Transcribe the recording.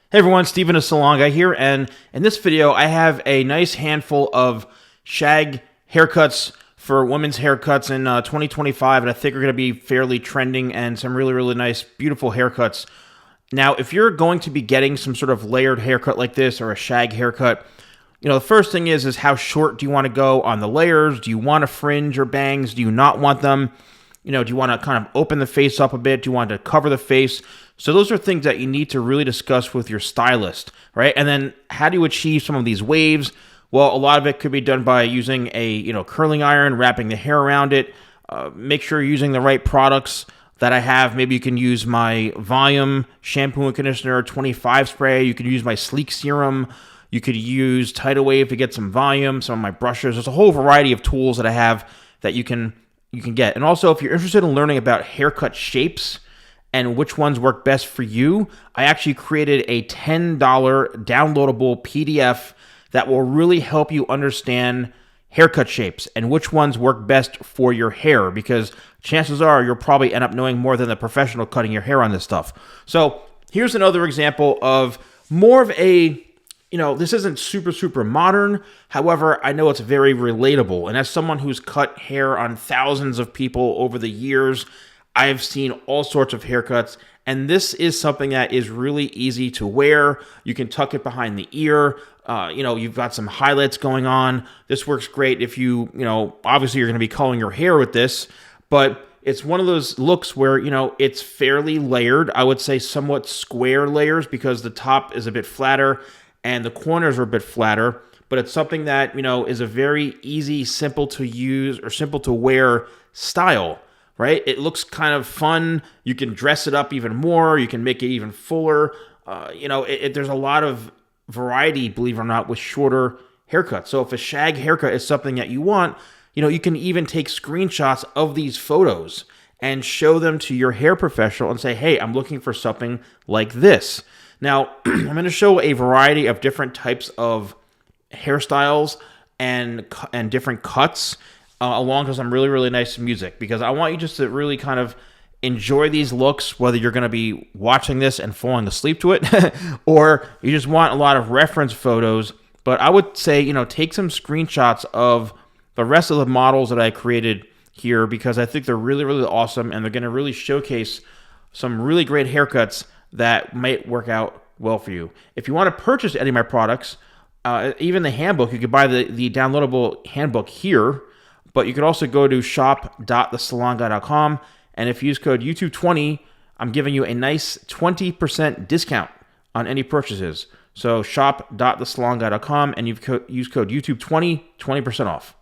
Hey everyone, Steven TheSalonGuy here, and in this video I have a nice handful of Shag haircuts for women's haircuts in 2025, and I think are going to be fairly trending and some really nice, beautiful haircuts. Now, if you're going to be getting some sort of layered haircut like this or a Shag haircut, the first thing is how short do you want to go on the layers? Do you want a fringe or bangs? Do you not want them? Do you want to kind of open the face up a bit? Do you want to cover the face? So those are things that you need to really discuss with your stylist, right? And then how do you achieve some of these waves? Well, a lot of it could be done by using a curling iron, wrapping the hair around it. Make sure you're using the right products that I have. Maybe you can use my Volume shampoo and conditioner 25 spray. You could use my Sleek serum. You could use Tidal Wave to get some volume, some of my brushes. There's a whole variety of tools that I have that you can get. And also, if you're interested in learning about haircut shapes and which ones work best for you, I actually created a $10 downloadable PDF that will really help you understand haircut shapes and which ones work best for your hair, because chances are you'll probably end up knowing more than the professional cutting your hair on this stuff. So here's another example of more of a this isn't super modern. However, I know it's very relatable. And as someone who's cut hair on thousands of people over the years, I've seen all sorts of haircuts. And this is something that is really easy to wear. You can tuck it behind the ear. You've got some highlights going on. This works great if obviously you're going to be coloring your hair with this, but it's one of those looks where, it's fairly layered. I would say somewhat square layers because the top is a bit flatter and the corners are a bit flatter, but it's something that, is a very easy, simple to use or simple to wear style, right? It looks kind of fun. You can dress it up even more. You can make it even fuller. There's a lot of variety, believe it or not, with shorter haircuts. So if a Shag haircut is something that you want, you can even take screenshots of these photos and show them to your hair professional and say, hey, I'm looking for something like this. Now, I'm going to show a variety of different types of hairstyles and different cuts along with some really nice music, because I want you just to really kind of enjoy these looks, whether you're going to be watching this and falling asleep to it or you just want a lot of reference photos. But I would say, take some screenshots of the rest of the models that I created here, because I think they're really awesome and they're going to really showcase some really great haircuts that might work out well for you. If you want to purchase any of my products, even the handbook, you could buy the downloadable handbook here, but you could also go to shop.thesalonguy.com, and if you use code YouTube20, I'm giving you a nice 20% discount on any purchases. So shop.thesalonguy.com, and you use code YouTube20, 20% off.